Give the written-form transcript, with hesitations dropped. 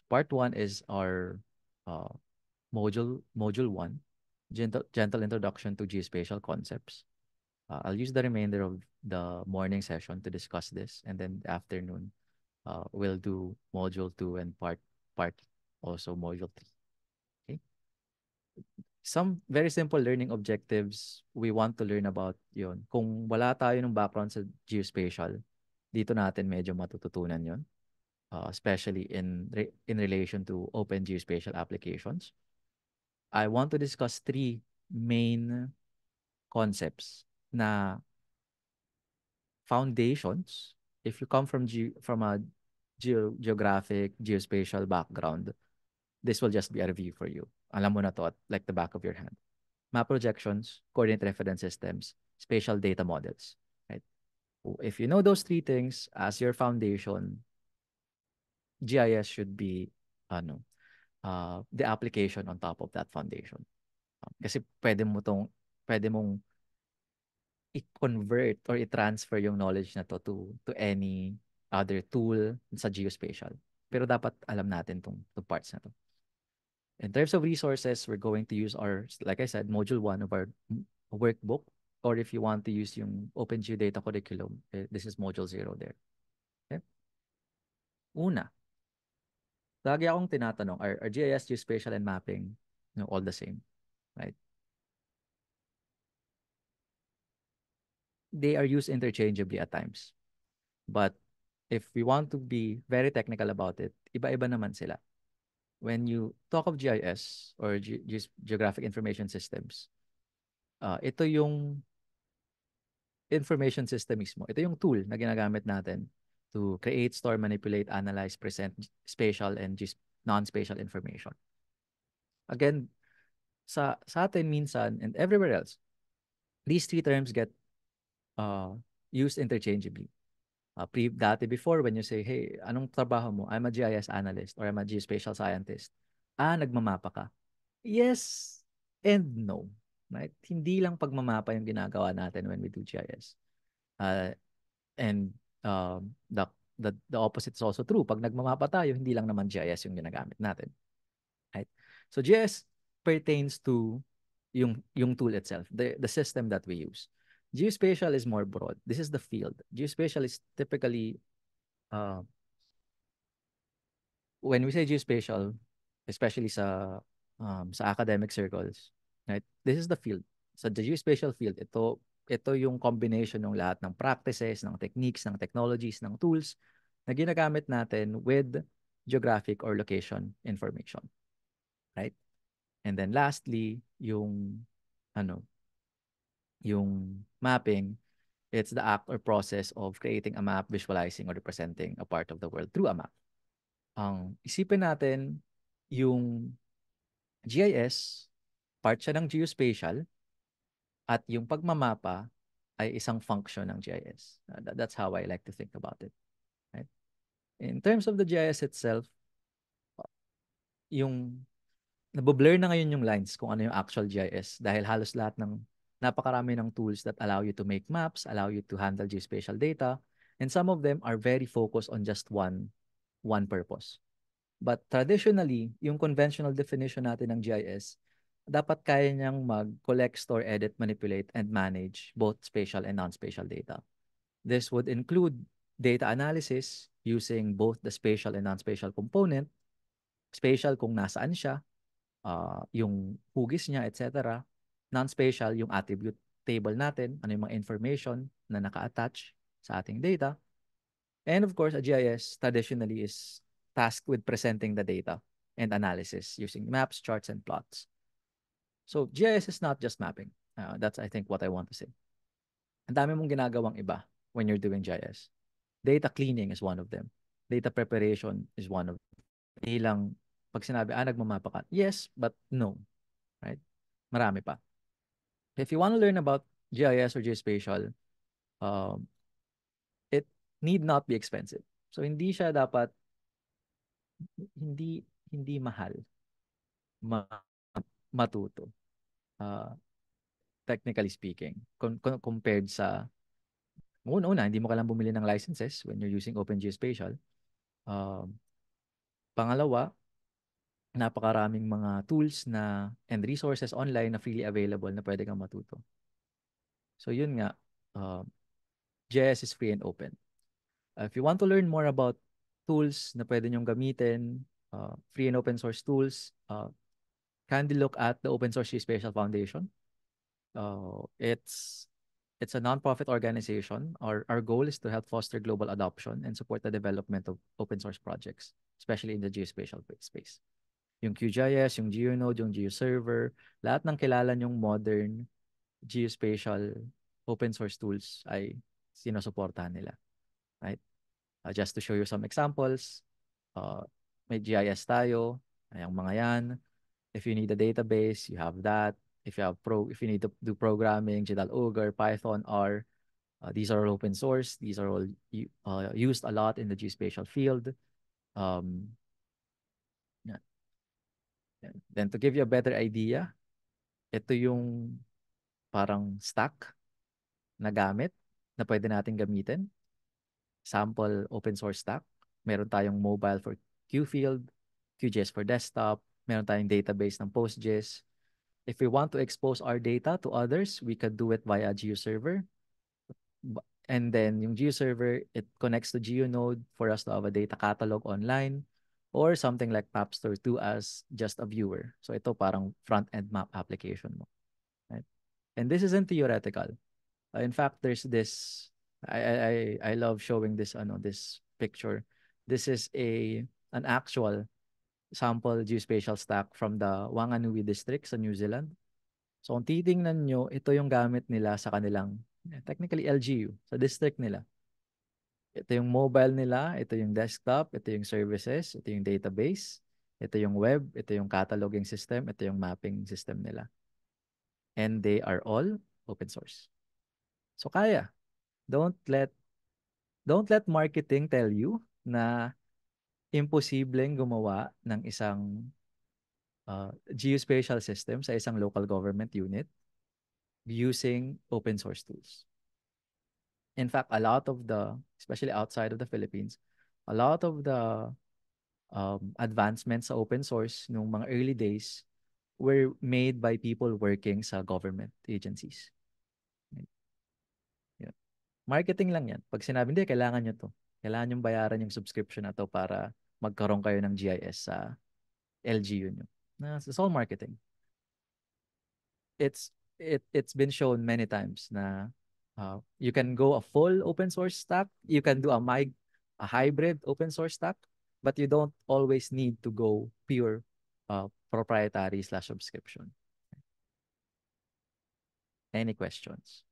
Part 1 is our uh, module 1, gentle introduction to geospatial concepts. I'll use the remainder of the morning session to discuss this, and then the afternoon, we'll do module 2 and part also module 3. Okay. Some very simple learning objectives we want to learn about yon. Kung wala tayo ng background sa geospatial, dito natin medyo matututunan yon, especially in relation to open geospatial applications. I want to discuss 3 main concepts na foundations. If you come from a geographic, geospatial background, this will just be a review for you. Alam mo na to at like the back of your hand. Map projections, coordinate reference systems, spatial data models. Right? If you know those 3 things as your foundation, GIS should be the application on top of that foundation. Kasi pwede mong i-convert or i-transfer yung knowledge na to any other tool sa geospatial. Pero dapat alam natin tong parts na to. In terms of resources, we're going to use like I said, module 1 of our workbook, or if you want to use yung OpenGeo Data Curriculum, this is module 0 there. Okay? Una, lagi akong tinatanong, are GIS, geospatial, and mapping all the same? Right? They are used interchangeably at times. But if we want to be very technical about it, iba-iba naman sila. When you talk of GIS or Geographic Information Systems, ito yung information system mismo. Ito yung tool na ginagamit natin to create, store, manipulate, analyze, present spatial and non-spatial information. Again, sa atin minsan and everywhere else, these 3 terms get used interchangeably. Dati before, when you say, hey, anong trabaho mo? I'm a GIS analyst or I'm a geospatial scientist. Nagmamapa ka. Yes and no. Right? Hindi lang pagmamapa yung ginagawa natin when we do GIS. And the opposite is also true. Pag nagmamapa tayo, hindi lang naman GIS yung ginagamit natin. Right? So GIS pertains to yung tool itself, the system that we use. Geospatial is more broad. This is the field. Geospatial is typically, when we say geospatial, especially sa academic circles, right? This is the field. Sa geospatial field, ito yung combination ng lahat ng practices, ng techniques, ng technologies, ng tools na ginagamit natin with geographic or location information. Right? And then lastly, yung mapping, it's the act or process of creating a map, visualizing or representing a part of the world through a map. Isipin natin yung GIS, part siya ng geospatial, at yung pagmamapa ay isang function ng GIS. That's how I like to think about it. Right? In terms of the GIS itself, yung naboblur na ngayon yung lines kung ano yung actual GIS dahil halos lahat ng napakarami ng tools that allow you to make maps, allow you to handle geospatial data, and some of them are very focused on just one purpose. But traditionally, yung conventional definition natin ng GIS, dapat kaya niyang mag-collect, store, edit, manipulate, and manage both spatial and non-spatial data. This would include data analysis using both the spatial and non-spatial component, spatial kung nasaan siya, yung hugis niya, etc. Non-spatial, yung attribute table natin, ano yung mga information na naka-attach sa ating data. And of course, a GIS traditionally is tasked with presenting the data and analysis using maps, charts, and plots. So GIS is not just mapping. That's, I think, what I want to say. Ang dami mong ginagawang iba when you're doing GIS. Data cleaning is one of them. Data preparation is one of them. Hindi lang pag sinabi, nagmamapa ka. Yes, but no. Right? Marami pa. If you want to learn about GIS or geospatial, it need not be expensive. So hindi siya dapat hindi mahal matuto. Technically speaking, compared sa una, hindi mo kailangang bumili ng licenses when you're using OpenGeospatial. Pangalawa, napakaraming mga tools na and resources online na freely available na pwede kang matuto. So yun nga, uh, JS is free and open. If you want to learn more about tools na pwede nyong gamitin, free and open source tools, kindly look at the Open Source Geospatial Foundation. It's a non-profit organization. Our goal is to help foster global adoption and support the development of open source projects, especially in the geospatial space. Yung QGIS, yung GeoNode, yung GeoServer, lahat ng kilala nyong modern geospatial open source tools ay sinusuportahan nila. Right? Just to show you some examples, may GIS tayo, ay ang mga yan. If you need a database, you have that. If you need to do programming, GDAL Ogre, Python, R, these are all open source. These are all used a lot in the geospatial field. Yeah. Then to give you a better idea, ito yung parang stack na gamit na pwede natin gamitin. Sample open source stack. Meron tayong mobile for QField, QGIS for desktop, meron tayong database ng PostGIS. If we want to expose our data to others, we could do it via GeoServer. And then yung GeoServer, it connects to GeoNode for us to have a data catalog online or something like MapStore 2 as just a viewer. So ito parang front-end map application mo. Right? And this isn't theoretical. In fact, there's this, I love showing this, this picture. This is an actual sample geospatial stack from the Wanganui district sa New Zealand. So kung titingnan nyo, ito yung gamit nila sa kanilang, technically LGU, sa district nila. Ito yung mobile nila, ito yung desktop, ito yung services, ito yung database, ito yung web, ito yung cataloging system, ito yung mapping system nila. And they are all open source. So kaya, don't let marketing tell you na imposibleng gumawa ng isang geospatial system sa isang local government unit using open source tools. In fact, a lot of especially outside of the Philippines, a lot of the advancements sa open source nung mga early days were made by people working sa government agencies. Yeah. Marketing lang yan. Pag sinabi, hindi, kailangan nyo to. Kailangan nyo bayaran yung subscription na to para magkaroon kayo ng GIS sa LGU nyo. It's all marketing. It's been shown many times na you can go a full open source stack, you can do a hybrid open source stack, but you don't always need to go pure proprietary / subscription. Any questions?